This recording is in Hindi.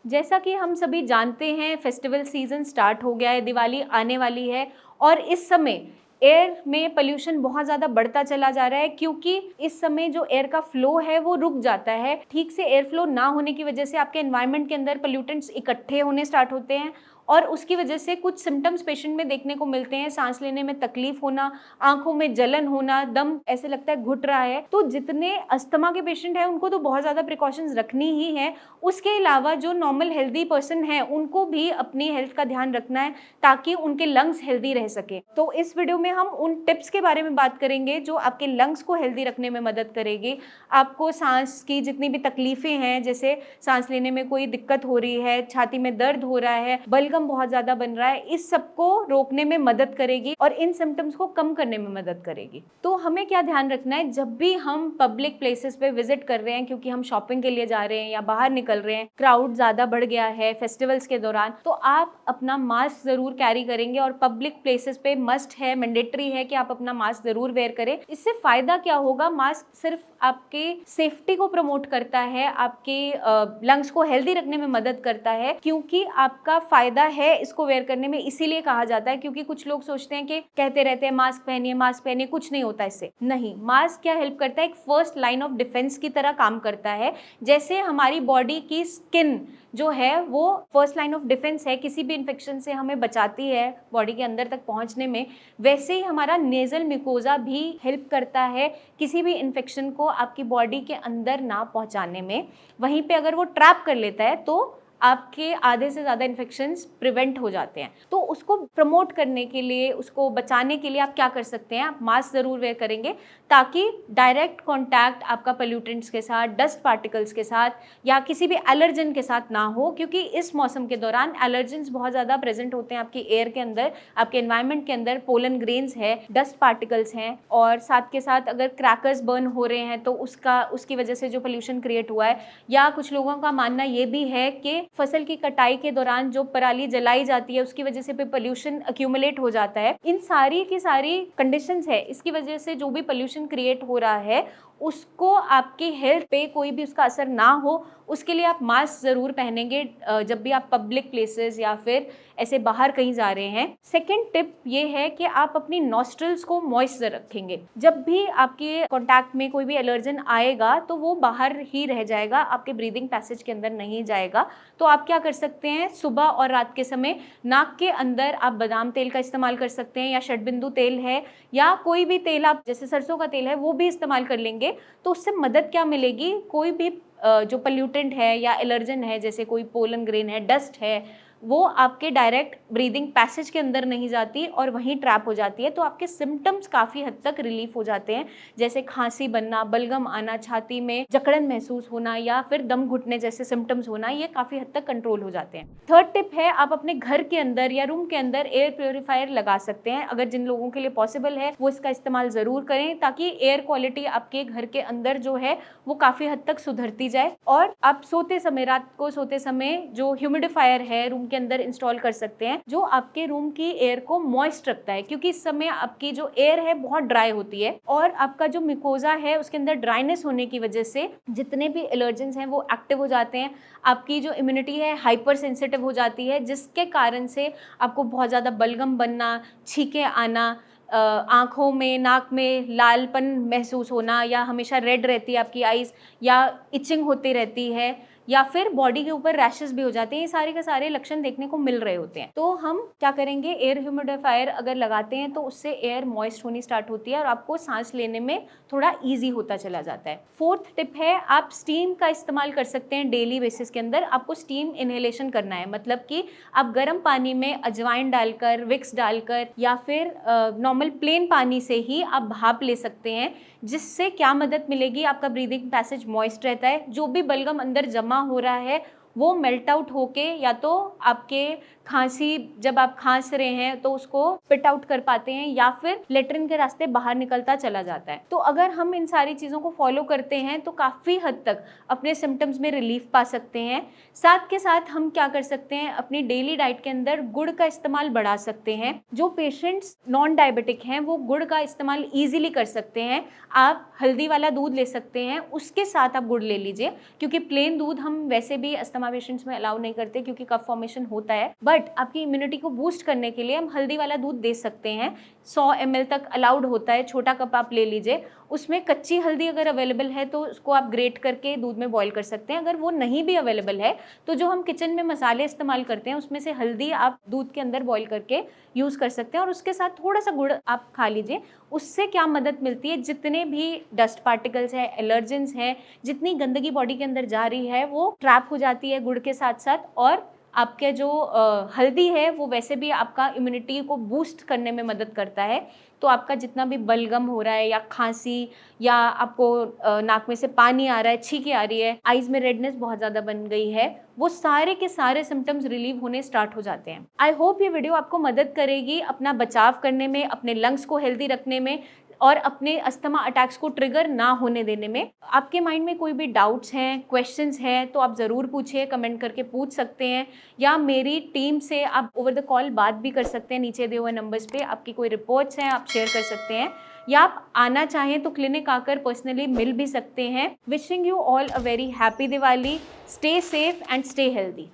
जैसा कि हम सभी जानते हैं, फेस्टिवल सीजन स्टार्ट हो गया है, दिवाली आने वाली है और इस समय एयर में पोल्यूशन बहुत ज़्यादा बढ़ता चला जा रहा है, क्योंकि इस समय जो एयर का फ्लो है वो रुक जाता है। ठीक से एयर फ्लो ना होने की वजह से आपके एनवायरनमेंट के अंदर पोल्यूटेंट्स इकट्ठे होने स्टार्ट होते हैं और उसकी वजह से कुछ सिम्टम्स पेशेंट में देखने को मिलते हैं। सांस लेने में तकलीफ होना, आंखों में जलन होना, दम ऐसे लगता है घुट रहा है। तो जितने अस्थमा के पेशेंट हैं उनको तो बहुत ज़्यादा प्रिकॉशंस रखनी ही है। उसके अलावा जो नॉर्मल हेल्दी पर्सन है उनको भी अपनी हेल्थ का ध्यान रखना है ताकि उनके लंग्स हेल्दी रह सके। तो इस वीडियो में हम उन टिप्स के बारे में बात करेंगे जो आपके लंग्स को हेल्दी रखने में मदद करेगी। आपको सांस की जितनी भी तकलीफें हैं, जैसे सांस लेने में कोई दिक्कत हो रही है, छाती में दर्द हो रहा है, बलगम बहुत ज्यादा बन रहा है, इस सबको रोकने में मदद करेगी और इन सिम्टम्स को कम करने में मदद करेगी। तो हमें क्या ध्यान रखना है जब भी हम पब्लिक प्लेसेस पे विजिट कर रहे हैं, क्योंकि हम शॉपिंग के लिए जा रहे हैं या बाहर निकल रहे हैं, क्राउड ज्यादा बढ़ गया है फेस्टिवल्स के दौरान, तो आप अपना मास्क जरूर कैरी करेंगे और पब्लिक प्लेसेस पे मस्ट है, मैंडेटरी है कि आप अपना मास्क जरूर वेयर करें। इससे फायदा क्या होगा? मास्क सिर्फ आपके सेफ्टी को प्रमोट करता है, आपके लंग्स को हेल्दी रखने में मदद करता है, क्योंकि आपका फायदा है इसको वेयर करने में। इसीलिए कहा जाता है, क्योंकि कुछ लोग सोचते हैं कि कहते रहते हैं मास्क पहनिए, कुछ नहीं होता इससे। नहीं, मास्क क्या हेल्प करता है? एक फर्स्ट लाइन ऑफ डिफेंस की तरह काम करता है। जैसे हमारी बॉडी की स्किन जो है वो फर्स्ट लाइन ऑफ डिफेंस है, किसी भी इन्फेक्शन से हमें बचाती है बॉडी के अंदर तक पहुंचने में, वैसे ही हमारा नेजल म्यूकोजा भी हेल्प करता है किसी भी इन्फेक्शन को आपकी बॉडी के अंदर ना पहुंचाने में। वहीं पे अगर वो ट्रैप कर लेता है तो आपके आधे से ज़्यादा इन्फेक्शंस प्रिवेंट हो जाते हैं। तो उसको प्रमोट करने के लिए, उसको बचाने के लिए आप क्या कर सकते हैं? आप मास्क ज़रूर वेयर करेंगे ताकि डायरेक्ट कांटेक्ट आपका पोल्यूटेंट्स के साथ, डस्ट पार्टिकल्स के साथ या किसी भी एलर्जन के साथ ना हो, क्योंकि इस मौसम के दौरान एलर्जेंस बहुत ज़्यादा प्रेजेंट होते हैं आपकी एयर के अंदर, आपके एनवायरनमेंट के अंदर। पोलन ग्रेन्स है, डस्ट पार्टिकल्स हैं और साथ के साथ अगर क्रैकर्स बर्न हो रहे हैं तो उसकी वजह से जो पोल्यूशन क्रिएट हुआ है, या कुछ लोगों का मानना ये भी है कि फसल की कटाई के दौरान जो पराली जलाई जाती है उसकी वजह से भी पोल्यूशन अक्यूमुलेट हो जाता है। इन सारी की सारी कंडीशंस है, इसकी वजह से जो भी पोल्यूशन क्रिएट हो रहा है उसको आपकी हेल्थ पे कोई भी उसका असर ना हो, उसके लिए आप मास्क ज़रूर पहनेंगे जब भी आप पब्लिक प्लेसेस या फिर ऐसे बाहर कहीं जा रहे हैं। सेकेंड टिप ये है कि आप अपनी नॉस्ट्रल्स को मॉइस्ट रखेंगे। जब भी आपके कॉन्टैक्ट में कोई भी एलर्जन आएगा तो वो बाहर ही रह जाएगा, आपके ब्रीदिंग पैसेज के अंदर नहीं जाएगा। तो आप क्या कर सकते हैं? सुबह और रात के समय नाक के अंदर आप बादाम तेल का इस्तेमाल कर सकते हैं, या षटबिंदु तेल है या कोई भी तेल, आप जैसे सरसों का तेल है वो भी इस्तेमाल कर लेंगे। तो उससे मदद क्या मिलेगी? कोई भी जो पोल्यूटेंट है या एलर्जन है, जैसे कोई पोलन ग्रेन है, डस्ट है, वो आपके डायरेक्ट ब्रीदिंग पैसेज के अंदर नहीं जाती और वहीं ट्रैप हो जाती है। तो आपके सिम्टम्स काफ़ी हद तक रिलीफ हो जाते हैं, जैसे खांसी बनना, बलगम आना, छाती में जकड़न महसूस होना या फिर दम घुटने जैसे सिम्टम्स होना, ये काफ़ी हद तक कंट्रोल हो जाते हैं। थर्ड टिप है, आप अपने घर के अंदर या रूम के अंदर एयर प्योरीफायर लगा सकते हैं। अगर जिन लोगों के लिए पॉसिबल है वो इसका इस्तेमाल ज़रूर करें, ताकि एयर क्वालिटी आपके घर के अंदर जो है वो काफ़ी हद तक सुधरती जाए। और आप सोते समय, रात को सोते समय जो ह्यूमिडिफायर है रूम के अंदर इंस्टॉल कर सकते हैं, जो आपके रूम की एयर को मॉइस्ट रखता है, क्योंकि इस समय आपकी जो एयर है बहुत ड्राई होती है और आपका जो म्यूकोजा है उसके अंदर ड्राइनेस होने की वजह से जितने भी एलर्जेंस हैं वो एक्टिव हो जाते हैं। आपकी जो इम्यूनिटी है हाइपर सेंसिटिव हो जाती है, जिसके कारण से आपको बहुत ज़्यादा बलगम बनना, छींकें आना, आँखों में, नाक में लालपन महसूस होना, या हमेशा रेड रहती है आपकी आईज, या इचिंग होती रहती है, या फिर बॉडी के ऊपर रैशेस भी हो जाते हैं। ये सारे के सारे लक्षण देखने को मिल रहे होते हैं। तो हम क्या करेंगे? एयर ह्यूमिडिफायर अगर लगाते हैं तो उससे एयर मॉइस्ट होनी स्टार्ट होती है और आपको सांस लेने में थोड़ा ईजी होता चला जाता है। फोर्थ टिप है, आप स्टीम का इस्तेमाल कर सकते हैं डेली बेसिस के अंदर। आपको स्टीम इनहेलेशन करना है, मतलब कि आप गर्म पानी में अजवाइन डालकर, विक्स डालकर या फिर नॉर्मल प्लेन पानी से ही आप भाप ले सकते हैं, जिससे क्या मदद मिलेगी? आपका ब्रीदिंग पैसेज मॉइस्ट रहता है, जो भी बलगम अंदर जमा हो रहा है वो मेल्ट आउट होके या तो आपके खांसी, जब आप खांस रहे हैं तो उसको स्पिट आउट कर पाते हैं, या फिर लेट्रिन के रास्ते बाहर निकलता चला जाता है। तो अगर हम इन सारी चीज़ों को फॉलो करते हैं तो काफ़ी हद तक अपने सिम्टम्स में रिलीफ पा सकते हैं। साथ के साथ हम क्या कर सकते हैं? अपनी डेली डाइट के अंदर गुड़ का इस्तेमाल बढ़ा सकते हैं। जो पेशेंट्स नॉन डायबिटिक हैं वो गुड़ का इस्तेमाल ईजिली कर सकते हैं। आप हल्दी वाला दूध ले सकते हैं, उसके साथ आप गुड़ ले लीजिए, क्योंकि प्लेन दूध हम वैसे भी अस्थमा अस्थमा पेशेंट्स में अलाउ नहीं करते क्योंकि कफ फॉर्मेशन होता है, बट आपकी इम्यूनिटी को बूस्ट करने के लिए हम हल्दी वाला दूध दे सकते हैं। 100 ml तक अलाउड होता है, छोटा कप आप ले लीजिए। उसमें कच्ची हल्दी अगर अवेलेबल है तो उसको आप ग्रेट करके दूध में बॉईल कर सकते हैं। अगर वो नहीं भी अवेलेबल है तो जो हम किचन में मसाले इस्तेमाल करते हैं उसमें से हल्दी आप दूध के अंदर बॉईल करके यूज़ कर सकते हैं, और उसके साथ थोड़ा सा गुड़ आप खा लीजिए। उससे क्या मदद मिलती है, जितने भी डस्ट पार्टिकल्स हैं, एलर्जेंस हैं, जितनी गंदगी बॉडी के अंदर जा रही है वो ट्रैप हो जाती है गुड़ के साथ साथ, और आपके जो हल्दी है वो वैसे भी आपका इम्यूनिटी को बूस्ट करने में मदद करता है। तो आपका जितना भी बलगम हो रहा है या खांसी या आपको नाक में से पानी आ रहा है, छींकें आ रही है, आईज में रेडनेस बहुत ज़्यादा बन गई है, वो सारे के सारे सिम्टम्स रिलीव होने स्टार्ट हो जाते हैं। आई होप ये वीडियो आपको मदद करेगी अपना बचाव करने में, अपने लंग्स को हेल्दी रखने में और अपने अस्थमा अटैक्स को ट्रिगर ना होने देने में। आपके माइंड में कोई भी डाउट्स हैं, क्वेश्चंस हैं तो आप ज़रूर पूछिए, कमेंट करके पूछ सकते हैं, या मेरी टीम से आप ओवर द कॉल बात भी कर सकते हैं। नीचे दिए हुए नंबर्स पे आपकी कोई रिपोर्ट्स हैं आप शेयर कर सकते हैं, या आप आना चाहें तो क्लिनिक आकर पर्सनली मिल भी सकते हैं। Wishing you all a very happy Diwali, stay safe and stay healthy.